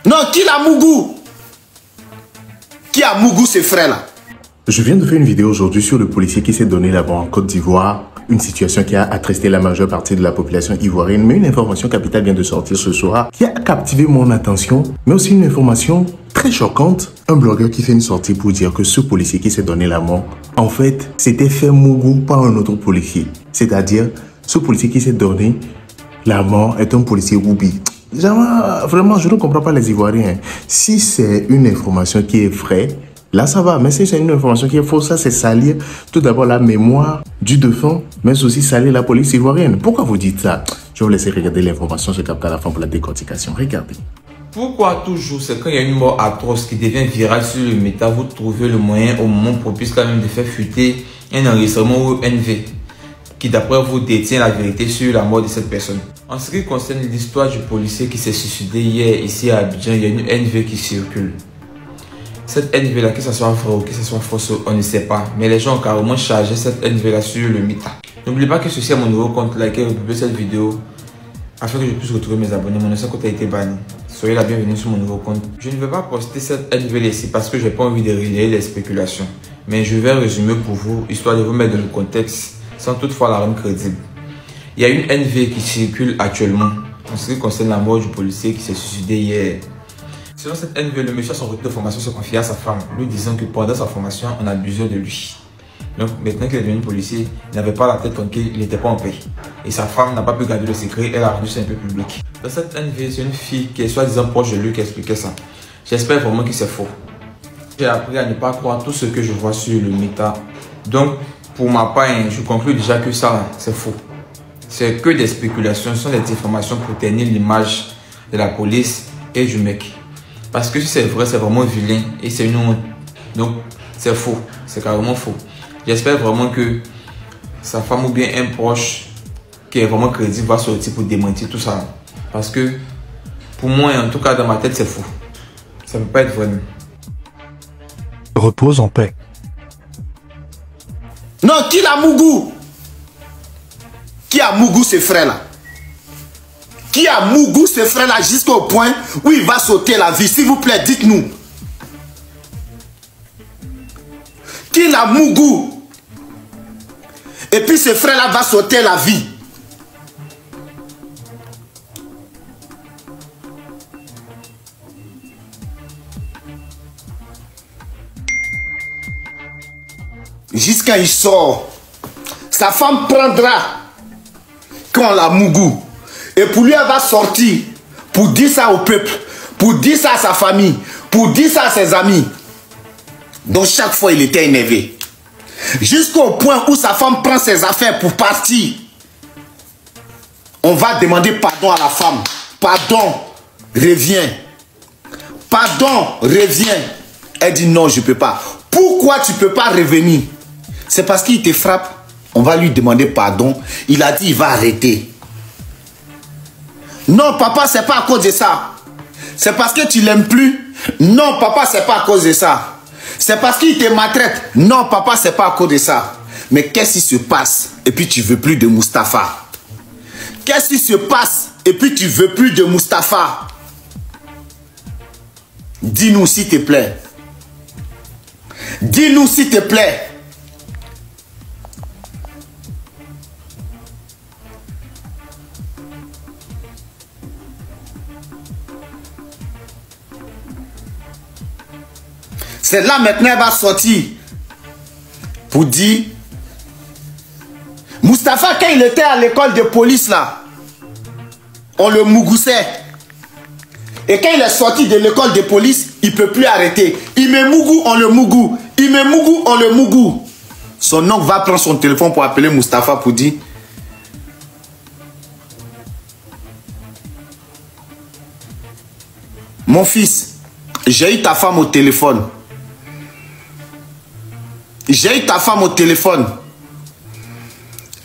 Non, qui l'a Mougou? Qui a Mougou ces frères-là? Je viens de faire une vidéo aujourd'hui sur le policier qui s'est donné là-bas en Côte d'Ivoire. Une situation qui a attristé la majeure partie de la population ivoirienne. Mais une information capitale vient de sortir ce soir qui a captivé mon attention. Mais aussi une information très choquante. Un blogueur qui fait une sortie pour dire que ce policier qui s'est donné la mort, en fait, c'était fait Mougou par un autre policier. C'est-à-dire, ce policier qui s'est donné la mort est un policier Woubi. Vraiment, je ne comprends pas les Ivoiriens. Si c'est une information qui est vraie, là, ça va. Mais si c'est une information qui est fausse, ça, c'est salir tout d'abord la mémoire du défunt, mais aussi salir la police ivoirienne. Pourquoi vous dites ça? Je vais vous laisser regarder l'information sur Cap à la fin pour la décortication. Regardez. Pourquoi toujours, c'est quand il y a une mort atroce qui devient virale sur le méta, vous trouvez le moyen au moment propice quand même de faire fuiter un enregistrement ou NV qui d'après vous détient la vérité sur la mort de cette personne. En ce qui concerne l'histoire du policier qui s'est suicidé hier ici à Abidjan, il y a une NV qui circule. Cette NV là, que ce soit vrai ou que ce soit fausse, on ne sait pas. Mais les gens ont carrément chargé cette NV là sur le méta. N'oubliez pas que ceci est mon nouveau compte, likez et republiez cette vidéo afin que je puisse retrouver mes abonnés. Mon ancien compte a été banni. Soyez la bienvenue sur mon nouveau compte. Je ne vais pas poster cette NV ici parce que je n'ai pas envie de relayer les spéculations. Mais je vais résumer pour vous, histoire de vous mettre dans le contexte, sans toutefois la rendre crédible. Il y a une NV qui circule actuellement en ce qui concerne la mort du policier qui s'est suicidé hier. Selon cette NV, le monsieur à son retour de formation se confie à sa femme, lui disant que pendant sa formation, on abusait de lui. Donc maintenant qu'il est devenu policier, il n'avait pas la tête tranquille, il n'était pas en paix. Et sa femme n'a pas pu garder le secret, elle a rendu ça un peu public. Dans cette NV, c'est une fille qui est soi-disant proche de lui qui expliquait ça. J'espère vraiment que c'est faux. J'ai appris à ne pas croire tout ce que je vois sur le méta. Donc, pour ma part, je conclus déjà que ça, c'est faux. C'est que des spéculations, ce sont des informations pour ternir l'image de la police et du mec. Parce que si c'est vrai, c'est vraiment vilain et c'est une honte. Donc, c'est faux. C'est carrément faux. J'espère vraiment que sa femme ou bien un proche qui est vraiment crédible va sortir pour démentir tout ça. Parce que, pour moi, en tout cas, dans ma tête, c'est faux. Ça ne peut pas être vrai. Repose en paix. Non, qui l'a Mougou? Qui a Mougou ces frères-là? Qui a Mougou ces frères-là jusqu'au point où il va sauter la vie? S'il vous plaît, dites-nous. Qui l'a Mougou? Et puis ces frères-là va sauter la vie. Jusqu'à il sort. Sa femme prendra quand la Mougou. Et pour lui, elle va sortir pour dire ça au peuple, pour dire ça à sa famille, pour dire ça à ses amis. Donc chaque fois, il était énervé. Jusqu'au point où sa femme prend ses affaires pour partir. On va demander pardon à la femme. Pardon, reviens. Pardon, reviens. Elle dit non, je ne peux pas. Pourquoi tu ne peux pas revenir? C'est parce qu'il te frappe. On va lui demander pardon. Il a dit il va arrêter. Non, papa, c'est pas à cause de ça. C'est parce que tu l'aimes plus. Non, papa, c'est pas à cause de ça. C'est parce qu'il te maltraite. Non, papa, c'est pas à cause de ça. Mais qu'est-ce qui se passe? Et puis tu veux plus de Mustapha. Qu'est-ce qui se passe? Et puis tu veux plus de Mustapha. Dis-nous s'il te plaît. Dis-nous s'il te plaît. C'est là maintenant elle va sortir pour dire Mustapha, quand il était à l'école de police là, on le mougoussait. Et quand il est sorti de l'école de police, il ne peut plus arrêter. Il me mougou, on le mougou. Il me mougou, on le mougou. Son oncle va prendre son téléphone pour appeler Mustapha pour dire mon fils, j'ai eu ta femme au téléphone. J'ai eu ta femme au téléphone.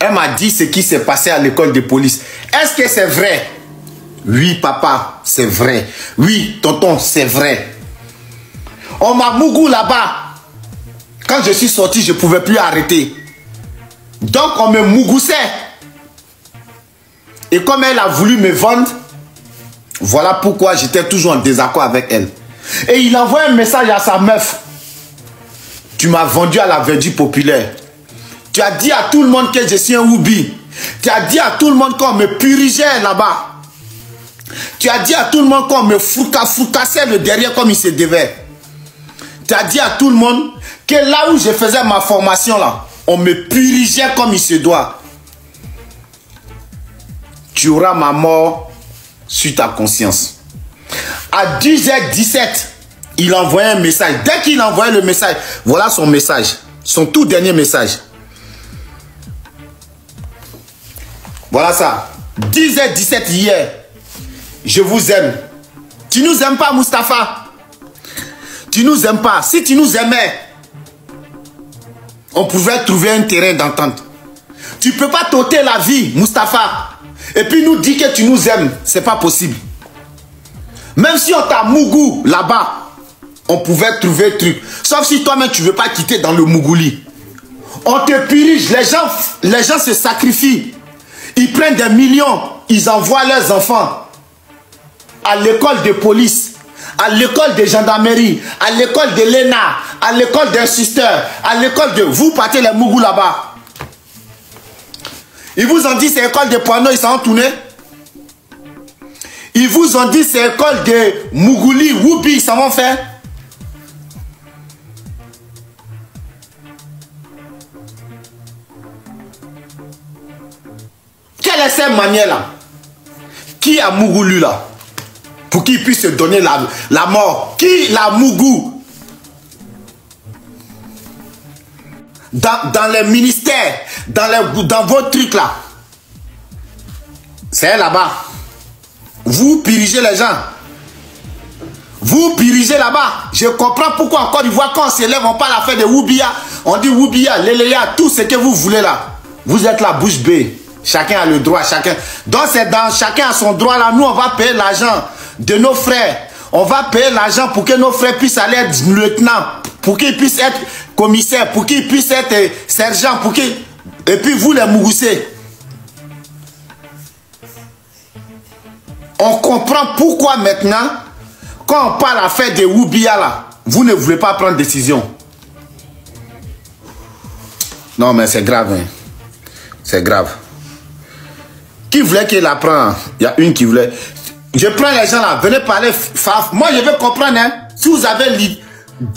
Elle m'a dit ce qui s'est passé à l'école de police. Est-ce que c'est vrai? Oui, papa, c'est vrai. Oui, tonton, c'est vrai. On m'a mougou là-bas. Quand je suis sorti, je ne pouvais plus arrêter. Donc, on me mougoussait. Et comme elle a voulu me vendre, Voilà pourquoi j'étais toujours en désaccord avec elle. Et il envoie un message à sa meuf. Tu m'as vendu à la verdure populaire. Tu as dit à tout le monde que je suis un Woubi. Tu as dit à tout le monde qu'on me purgeait là-bas. Tu as dit à tout le monde qu'on me foucassait le derrière comme il se devait. Tu as dit à tout le monde que là où je faisais ma formation là, on me purgeait comme il se doit. Tu auras ma mort sur ta conscience. À 10h17, il envoyait un message. Dès qu'il envoyait le message, voilà son message. Son tout dernier message. Voilà ça. 10h17 hier. Je vous aime. Tu nous aimes pas, Mustapha? Tu nous aimes pas. Si tu nous aimais, on pouvait trouver un terrain d'entente. Tu peux pas t'ôter la vie, Mustapha, et puis nous dire que tu nous aimes. C'est pas possible. Même si on t'a mougou là-bas, on pouvait trouver un truc. Sauf si toi-même tu veux pas quitter dans le mougouli. On te purge. Les gens se sacrifient. Ils prennent des millions. Ils envoient leurs enfants à l'école de police, à l'école de gendarmerie, à l'école de l'ENA, à l'école d'un sister, à l'école de... Vous partez les mougous là-bas. Ils vous ont dit c'est école de Poineau, ils s'en ont tourné. Ils vous ont dit c'est école de Mougouli, Woubi, ils s'en vont faire. Quelle est cette manière-là? Qui a Mougoulu là? Pour qu'il puisse se donner la mort. Qui la Mougou? Dans les ministères, dans vos trucs là. C'est là-bas. Vous purgez les gens. Vous purgez là-bas. Je comprends pourquoi en Côte d'Ivoire, quand on s'élève, on parle à faire de Woubia. On dit Woubia, Léléa, tout ce que vous voulez là. Vous êtes la bouche bée. Chacun a le droit, chacun. Donc c'est dans chacun a son droit là. Nous, on va payer l'argent de nos frères. On va payer l'argent pour que nos frères puissent aller être lieutenants, pour qu'ils puissent être commissaires, pour qu'ils puissent être sergents, pour qu'ils... Et puis vous les Mougoussés. On comprend pourquoi maintenant, quand on parle à faire des Woubia là, vous ne voulez pas prendre décision. Non mais c'est grave, hein. C'est grave. Qui voulait qu'il la prenne? Il y a une qui voulait. Je prends les gens là, venez parler. Moi je veux comprendre, hein. Si vous avez lu,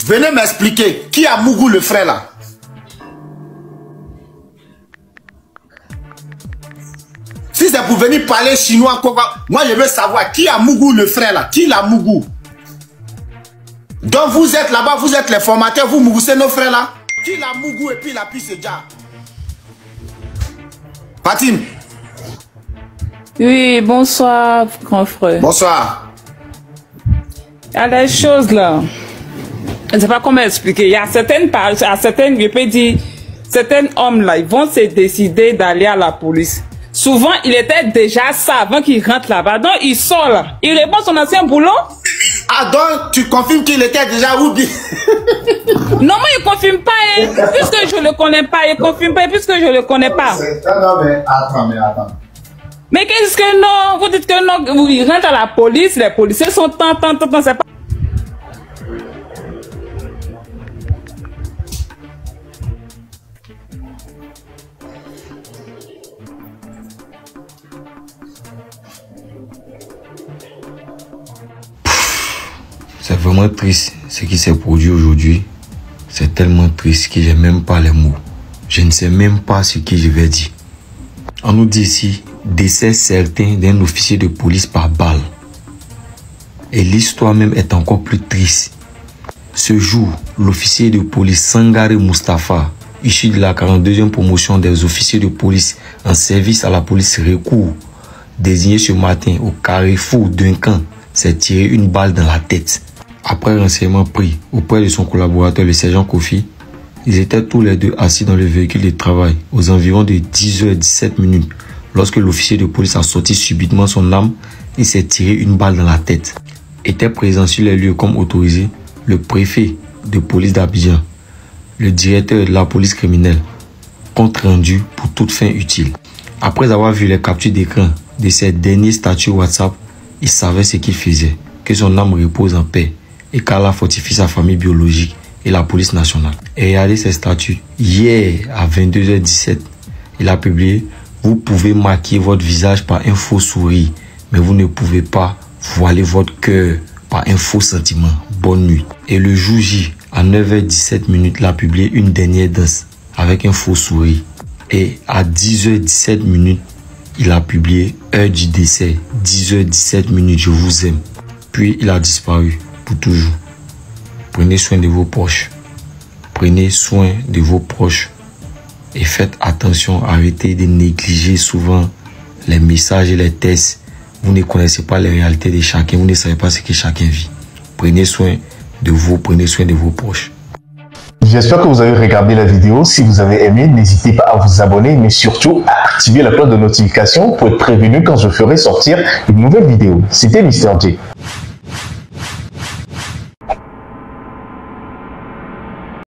venez m'expliquer. Qui a Mougou le frère là? Si c'est pour venir parler chinois, moi je veux savoir qui a Mougou le frère là. Qui l'a Mougou? Donc vous êtes là-bas, vous êtes les formateurs, vous Mougou, c'est nos frères là. Qui l'a Mougou et puis la pisse déjà? Fatim. Oui, bonsoir, grand frère. Bonsoir. Il y a des choses là. Je ne sais pas comment expliquer. Il y a certaines pages, je peux dire, certains hommes là, ils vont se décider d'aller à la police. Souvent, il était déjà ça avant qu'il rentre là-bas. Donc, il sort là. Il répond son ancien boulot. Ah, donc, tu confirmes qu'il était déjà Woubi? Non, moi, il ne confirme pas. Hein. Puisque je ne le connais pas, il ne confirme pas puisque je ne le connais pas. Non, mais attends. Mais qu'est-ce que non? Vous dites que non, il rentre à la police, les policiers sont tant, c'est pas... C'est vraiment triste ce qui s'est produit aujourd'hui. C'est tellement triste que j'ai même pas les mots. Je ne sais même pas ce que je vais dire. On nous dit ici, décès certain d'un officier de police par balle. Et l'histoire même est encore plus triste. Ce jour, l'officier de police Sangaré Mustapha, issu de la 42e promotion des officiers de police en service à la police Recours, désigné ce matin au carrefour d'un camp, s'est tiré une balle dans la tête. Après renseignement pris auprès de son collaborateur, le sergent Kofi, ils étaient tous les deux assis dans le véhicule de travail aux environs de 10h17 lorsque l'officier de police a sorti subitement son arme et s'est tiré une balle dans la tête. Était présent sur les lieux comme autorisé le préfet de police d'Abidjan, le directeur de la police criminelle, compte rendu pour toute fin utile. Après avoir vu les captures d'écran de ces derniers statuts WhatsApp, il savait ce qu'il faisait, que son âme repose en paix et qu'Allah fortifie sa famille biologique et la police nationale. Et regardez ses statuts. Hier, à 22h17, il a publié « Vous pouvez maquiller votre visage par un faux sourire, mais vous ne pouvez pas voiler votre cœur par un faux sentiment. Bonne nuit. » Et le jour J, à 9h17, il a publié une dernière danse avec un faux sourire. Et à 10h17, il a publié heure du décès. 10h17, je vous aime. Puis il a disparu pour toujours. Prenez soin de vos proches. Prenez soin de vos proches. Et faites attention, arrêtez de négliger souvent les messages et les tests. Vous ne connaissez pas les réalités de chacun. Vous ne savez pas ce que chacun vit. Prenez soin de vous, prenez soin de vos proches. J'espère que vous avez regardé la vidéo. Si vous avez aimé, n'hésitez pas à vous abonner, mais surtout à activer la cloche de notification pour être prévenu quand je ferai sortir une nouvelle vidéo. C'était Mr. J.